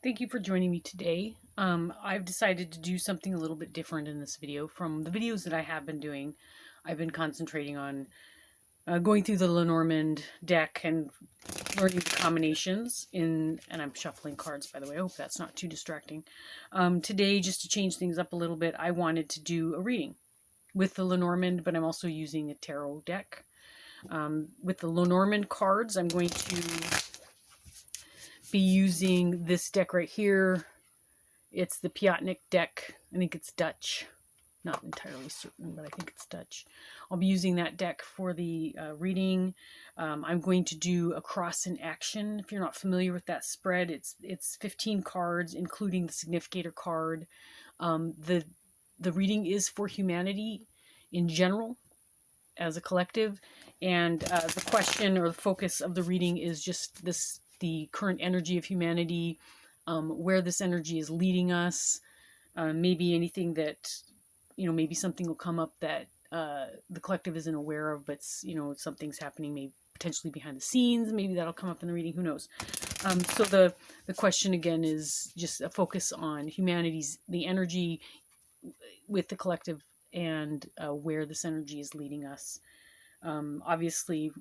Thank you for joining me today. I've decided to do something a little bit different in this video. From the videos that I have been doing, I've been concentrating on going through the Lenormand deck and learning the combinations and I'm shuffling cards, by the way. I hope that's not too distracting. Today, just to change things up a little bit, I wanted to do a reading with the Lenormand, but I'm also using a tarot deck. With the Lenormand cards, I'm going to be using this deck right here. It's the Pjotnik deck. I think it's Dutch. Not entirely certain, but I think it's Dutch. I'll be using that deck for the reading. I'm going to do a cross in action. If you're not familiar with that spread, it's 15 cards, including the significator card. The reading is for humanity in general, as a collective, and the question or the focus of the reading is just the current energy of humanity, where this energy is leading us, maybe anything that, maybe something will come up that the collective isn't aware of, but, something's happening maybe potentially behind the scenes. Maybe that'll come up in the reading, who knows. So the question again is just a focus on humanity's, the energy with the collective, and where this energy is leading us. Obviously,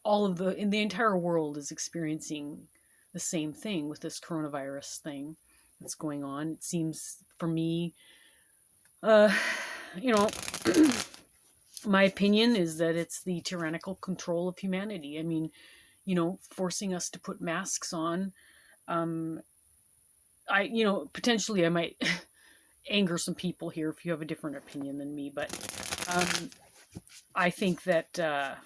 in the entire world is experiencing the same thing with this coronavirus thing that's going on. It seems, for me, you know, my opinion is that it's the tyrannical control of humanity. I mean, forcing us to put masks on. Potentially I might anger some people here if you have a different opinion than me, but I think that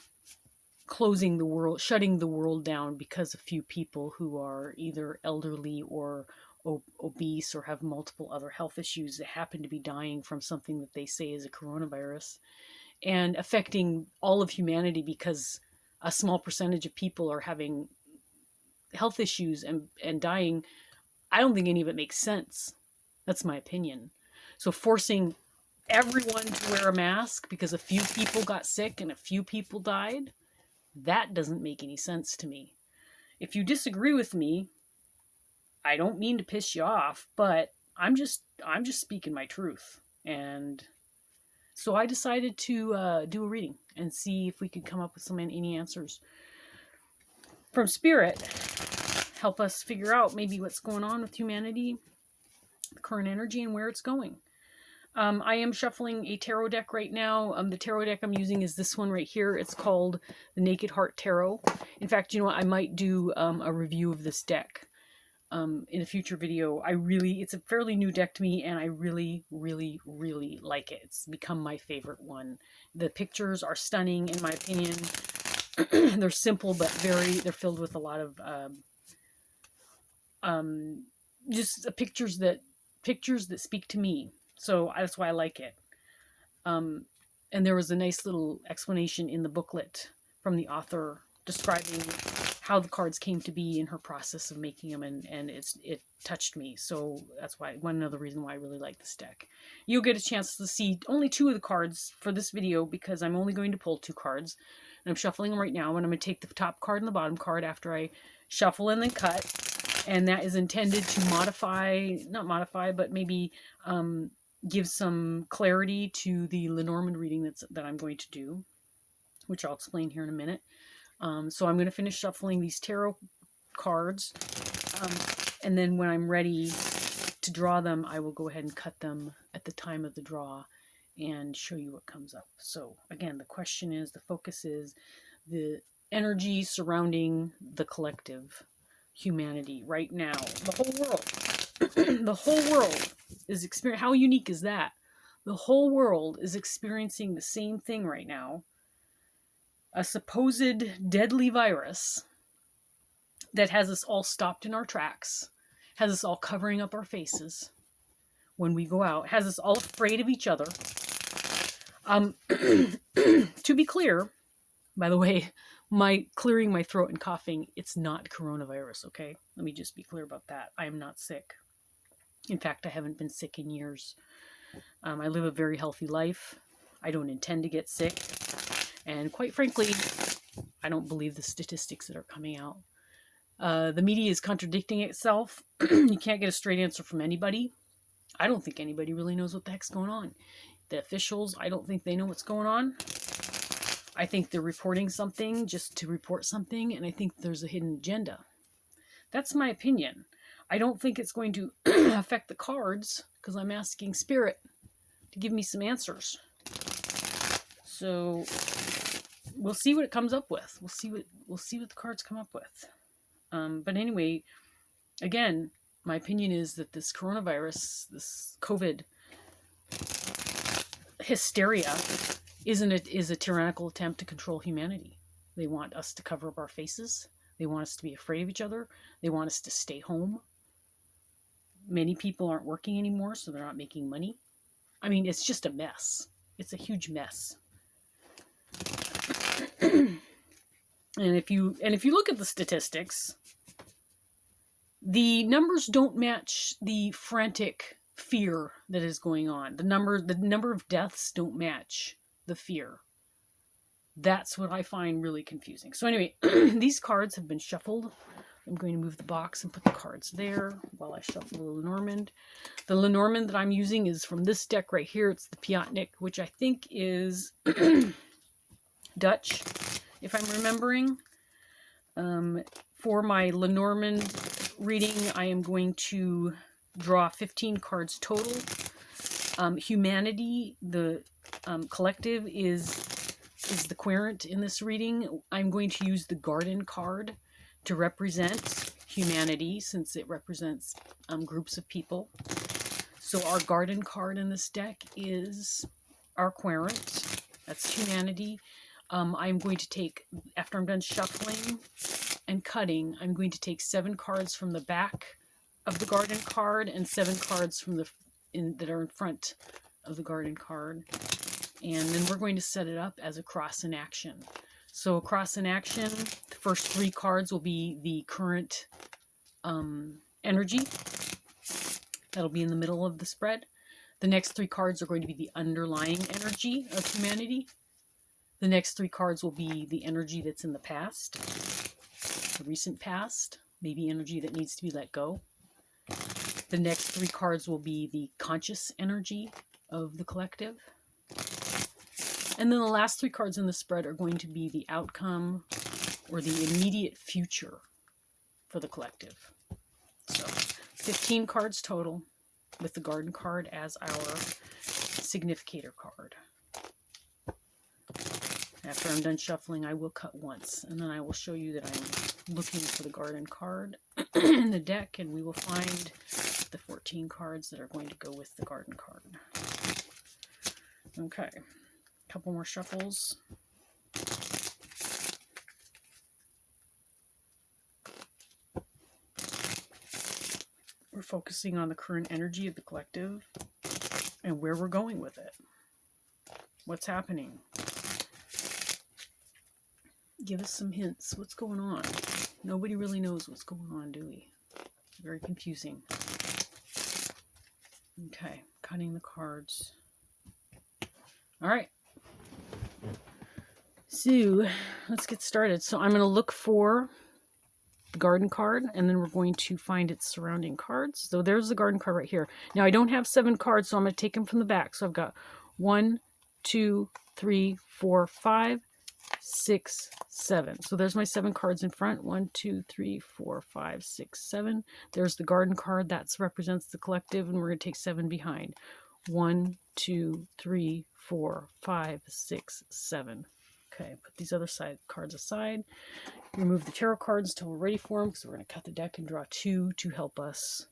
closing the world, shutting the world down because a few people who are either elderly or obese or have multiple other health issues that happen to be dying from something that they say is a coronavirus, and affecting all of humanity because a small percentage of people are having health issues and dying. I don't think any of it makes sense. That's my opinion. So forcing everyone to wear a mask because a few people got sick and a few people died, that doesn't make any sense to me. If you disagree with me, I don't mean to piss you off, but I'm just speaking my truth. And so I decided to do a reading and see if we could come up with any answers from Spirit. Help us figure out maybe what's going on with humanity, the current energy, and where it's going. I am shuffling a tarot deck right now. The tarot deck I'm using is this one right here. It's called the Naked Heart Tarot. In fact, you know what? I might do a review of this deck in a future video. It's a fairly new deck to me, and I really, really, really like it. It's become my favorite one. The pictures are stunning, in my opinion. They're simple, but they're filled with a lot of just pictures that speak to me. So that's why I like it. And there was a nice little explanation in the booklet from the author describing how the cards came to be in her process of making them, and it touched me. So that's another reason why I really like this deck. You'll get a chance to see only 2 of the cards for this video because I'm only going to pull 2 cards. And I'm shuffling them right now, and I'm going to take the top card and the bottom card after I shuffle and then cut. And that is intended to not modify, but maybe give some clarity to the Lenormand reading that I'm going to do, which I'll explain here in a minute. So I'm going to finish shuffling these tarot cards, and then when I'm ready to draw them, I will go ahead and cut them at the time of the draw and show you what comes up. So again, the focus is the energy surrounding the collective humanity right now. The whole world, the whole world is experiencing. How unique is that? The whole world is experiencing the same thing right now. A supposed deadly virus that has us all stopped in our tracks, has us all covering up our faces when we go out, has us all afraid of each other. To be clear, by the way, my clearing my throat and coughing, it's not coronavirus, okay? Let me just be clear about that. I am not sick. In fact, I haven't been sick in years. I live a very healthy life. I don't intend to get sick. And quite frankly, I don't believe the statistics that are coming out. The media is contradicting itself. You can't get a straight answer from anybody. I don't think anybody really knows what the heck's going on. The officials, I don't think they know what's going on. I think they're reporting something just to report something, and I think there's a hidden agenda. That's my opinion. I don't think it's going to affect the cards, because I'm asking Spirit to give me some answers. So we'll see what it comes up with. We'll see what the cards come up with. But anyway, again, my opinion is that this coronavirus, this COVID hysteria, is a tyrannical attempt to control humanity. They want us to cover up our faces. They want us to be afraid of each other. They want us to stay home. Many people aren't working anymore, so they're not making money. I mean, it's just a mess. It's a huge mess. And if you look at the statistics, the numbers don't match the frantic fear that is going on. The number of deaths don't match the fear. That's what I find really confusing. So anyway, these cards have been shuffled. I'm going to move the box and put the cards there while I shuffle the Lenormand. The Lenormand that I'm using is from this deck right here. It's the Pjotnik, which I think is Dutch, if I'm remembering. For my Lenormand reading, I am going to draw 15 cards total. Humanity, the collective, is the querent in this reading. I'm going to use the Garden card to represent humanity, since it represents groups of people. So our Garden card in this deck is our querent. That's humanity. I'm going to take, after I'm done shuffling and cutting, I'm going to take 7 cards from the back of the Garden card and 7 cards from that are in front of the Garden card. And then we're going to set it up as a cross in action. So a cross in action, the first 3 cards will be the current energy. That'll be in the middle of the spread. The next 3 cards are going to be the underlying energy of humanity. The next 3 cards will be the energy that's in the past, the recent past, maybe energy that needs to be let go. The next 3 cards will be the conscious energy of the collective. And then the last 3 cards in the spread are going to be the outcome or the immediate future for the collective. So 15 cards total, with the Garden card as our significator card. After I'm done shuffling, I will cut once, and then I will show you that I'm looking for the Garden card in the deck, and we will find the 14 cards that are going to go with the Garden card. Okay, a couple more shuffles. We're focusing on the current energy of the collective and where we're going with it. What's happening? Give us some hints. What's going on? Nobody really knows what's going on, do we? Very confusing. Okay, cutting the cards. All right. So let's get started. So I'm going to look for the Garden card, and then we're going to find its surrounding cards. So there's the Garden card right here. Now I don't have 7 cards, so I'm going to take them from the back. So I've got 1, 2, 3, 4, 5, 6, 7. So there's my 7 cards in front. 1, 2, 3, 4, 5, 6, 7. There's the Garden card. That represents the collective, and we're going to take 7 behind. 1, 2, 3, 4, 5, 6, 7. Okay, put these other cards aside. Remove the tarot cards until we're ready for them, because we're going to cut the deck and draw 2 to help us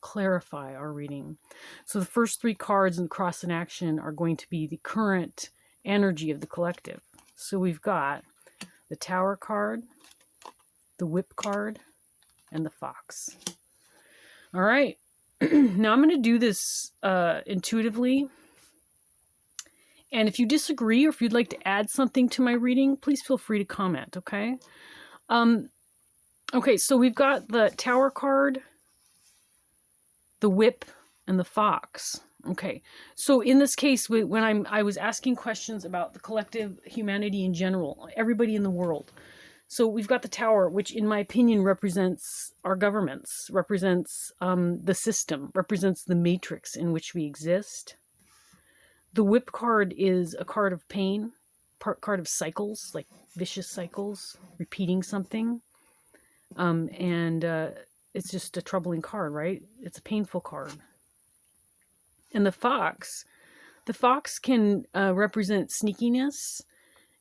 clarify our reading. So the first 3 cards in the cross in action are going to be the current energy of the collective. So we've got the Tower card, the Whip card, and the Fox. All right. Now I'm going to do this intuitively. And if you disagree, or if you'd like to add something to my reading, please feel free to comment, okay? Okay, so we've got the Tower card, the Whip, and the Fox. Okay, so in this case, when I was asking questions about the collective, humanity in general, everybody in the world, So we've got the tower, which in my opinion represents our governments, represents the system, represents the matrix in which we exist. The whip card is a card of pain, card of cycles, like vicious cycles, repeating something. And it's just a troubling card, right? It's a painful card. And the fox can represent sneakiness.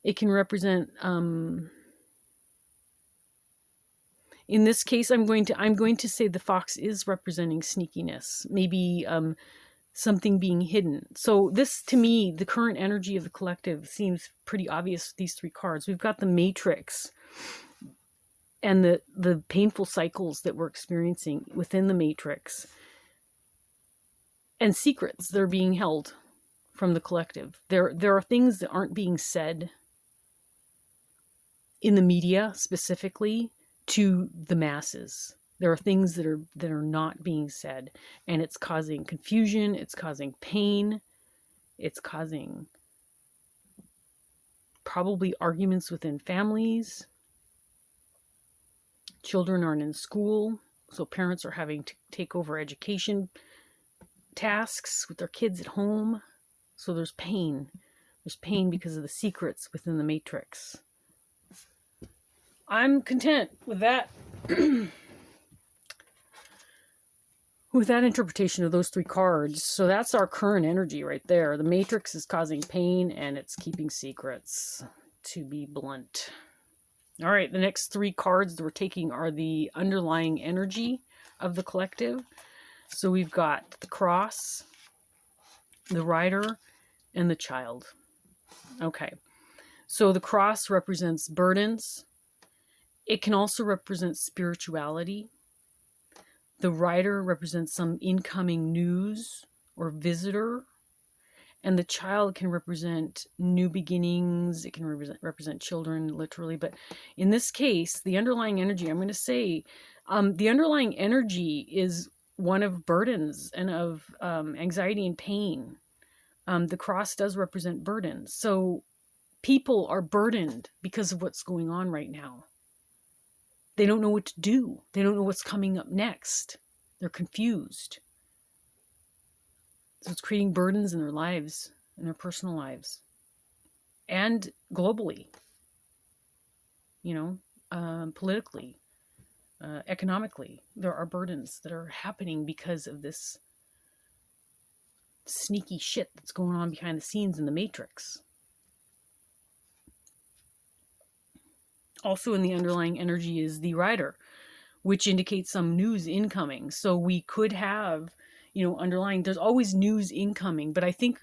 It can represent, in this case, I'm going to say the fox is representing sneakiness, maybe something being hidden. So this, to me, the current energy of the collective seems pretty obvious with these three cards. We've got the matrix and the painful cycles that we're experiencing within the matrix, and secrets that are being held from the collective. There are things that aren't being said in the media specifically to the masses. There are things that are not being said, and it's causing confusion, it's causing pain, it's causing probably arguments within families. Children aren't in school, so parents are having to take over education tasks with their kids at home. So there's pain. There's pain because of the secrets within the matrix. I'm content with that. With that interpretation of those three cards. So that's our current energy right there. The matrix is causing pain and it's keeping secrets, to be blunt. All right, the next three cards that we're taking are the underlying energy of the collective. So we've got the cross, the rider, and the child. Okay, so the cross represents burdens. It can also represent spirituality. The rider represents some incoming news or visitor. And the child can represent new beginnings. It can represent children, literally. But in this case, the underlying energy, I'm going to say, the underlying energy is one of burdens and of anxiety and pain. The cross does represent burdens. So people are burdened because of what's going on right now. They don't know what to do. They don't know what's coming up next. They're confused. So it's creating burdens in their lives, in their personal lives, and globally, politically, economically. There are burdens that are happening because of this sneaky shit that's going on behind the scenes in the matrix. Also in the underlying energy is the rider, which indicates some news incoming. So we could have, underlying, there's always news incoming, but I think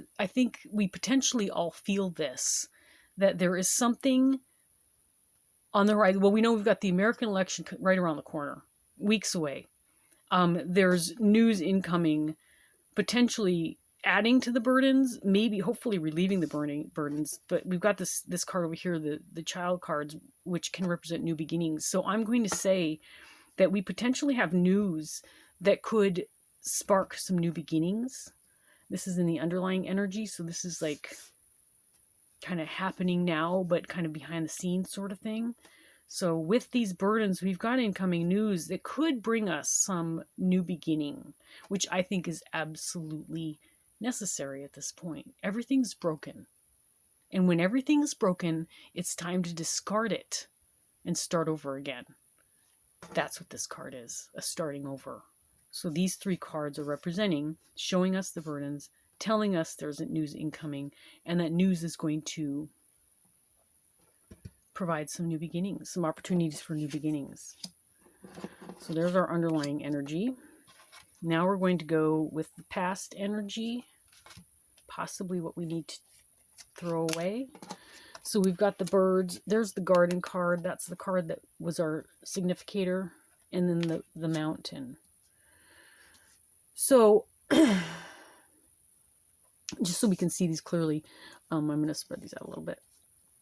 we potentially all feel this, that there is something on the right. Well, we know we've got the American election right around the corner, weeks away. There's news incoming, potentially adding to the burdens, maybe hopefully relieving the burdens. But we've got this card over here, the child cards, which can represent new beginnings. So I'm going to say that we potentially have news that could spark some new beginnings. This is in the underlying energy, so this is like kind of happening now, but kind of behind the scenes sort of thing. So with these burdens, we've got incoming news that could bring us some new beginning, which I think is absolutely necessary at this point. Everything's broken. And when everything's broken, it's time to discard it and start over again. That's what this card is, a starting over. So these three cards are representing, showing us the burdens, telling us there's news incoming, and that news is going to provide some new beginnings, some opportunities for new beginnings. So there's our underlying energy. Now we're going to go with the past energy, possibly what we need to throw away. So we've got the birds. There's the garden card. That's the card that was our significator. And then the mountain. So just so we can see these clearly, I'm going to spread these out a little bit.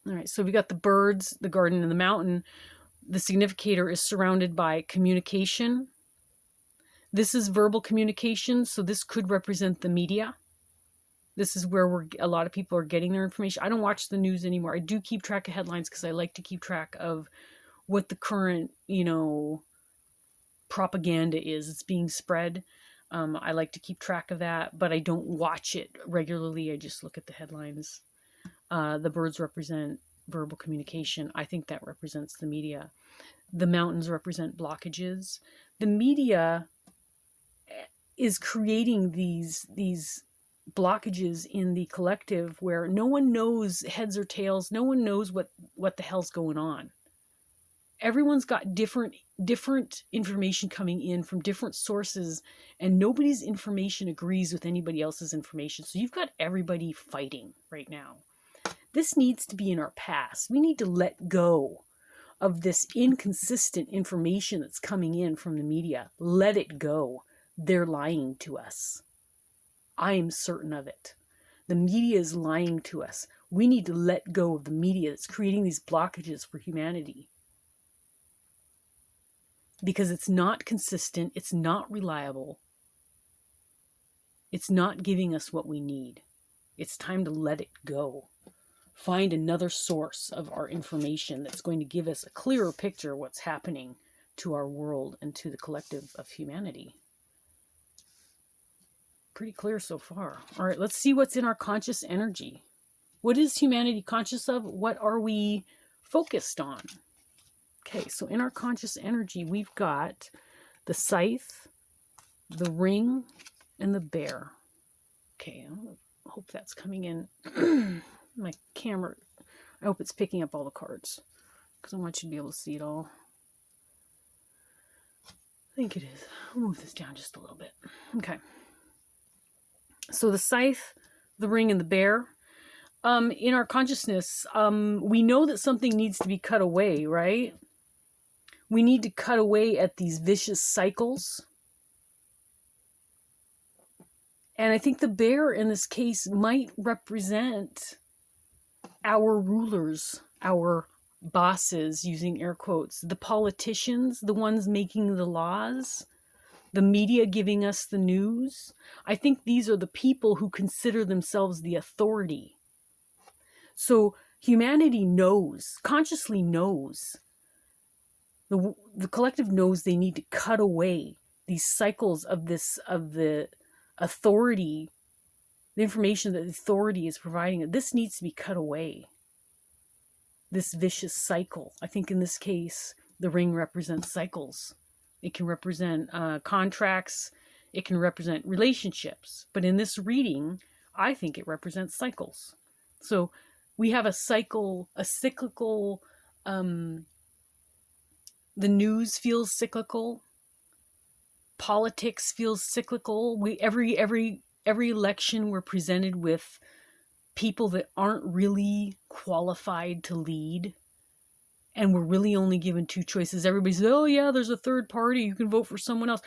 All right, so we got the birds, the garden, and the mountain. The significator is surrounded by communication. This is verbal communication, so this could represent the media. This is where a lot of people are getting their information. I don't watch the news anymore. I do keep track of headlines because I like to keep track of what the current, propaganda is that's being spread. I like to keep track of that, but I don't watch it regularly. I just look at the headlines. The birds represent verbal communication. I think that represents the media. The mountains represent blockages. The media is creating these blockages in the collective where no one knows heads or tails. No one knows what the hell's going on. Everyone's got different information coming in from different sources, and nobody's information agrees with anybody else's information. So you've got everybody fighting right now. This needs to be in our past. We need to let go of this inconsistent information that's coming in from the media. Let it go. They're lying to us. I am certain of it. The media is lying to us. We need to let go of the media that's creating these blockages for humanity. Because it's not consistent, it's not reliable, it's not giving us what we need. It's time to let it go. Find another source of our information that's going to give us a clearer picture of what's happening to our world and to the collective of humanity. Pretty clear so far. All right, let's see what's in our conscious energy. What is humanity conscious of? What are we focused on? Okay, so in our conscious energy, we've got the scythe, the ring, and the bear. Okay, I hope that's coming in. My camera, I hope it's picking up all the cards, because I want you to be able to see it all. I think it is. I'll move this down just a little bit. Okay. So the scythe, the ring, and the bear. In our consciousness, we know that something needs to be cut away, right? We need to cut away at these vicious cycles. And I think the bear in this case might represent our rulers, our bosses, using air quotes, the politicians, the ones making the laws, the media giving us the news. I think these are the people who consider themselves the authority. So humanity knows, consciously knows, the collective knows they need to cut away these cycles of the authority, the information that the authority is providing. This needs to be cut away. This vicious cycle. I think in this case, the ring represents cycles. It can represent contracts. It can represent relationships. But in this reading, I think it represents cycles. So we have a cycle, a cyclical, the news feels cyclical. Politics feels cyclical. Every election we're presented with people that aren't really qualified to lead. And we're really only given two choices. Everybody says, oh yeah, there's a third party. You can vote for someone else.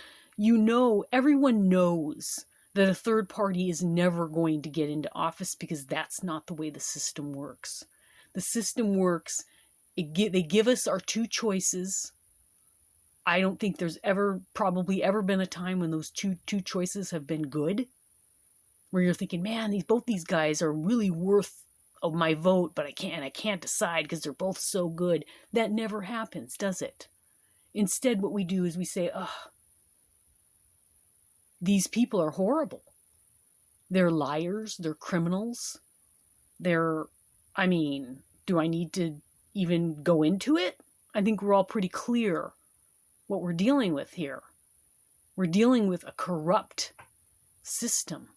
Everyone knows that a third party is never going to get into office because that's not the way the system works. The system works, they give us our two choices. I don't think there's probably ever been a time when those two choices have been good, where you're thinking, man, both these guys are really worth of my vote, but I can't decide because they're both so good. That never happens, does it? Instead, what we do is we say, these people are horrible. They're liars, they're criminals. Do I need to even go into it? I think we're all pretty clear what we're dealing with here. We're dealing with a corrupt system.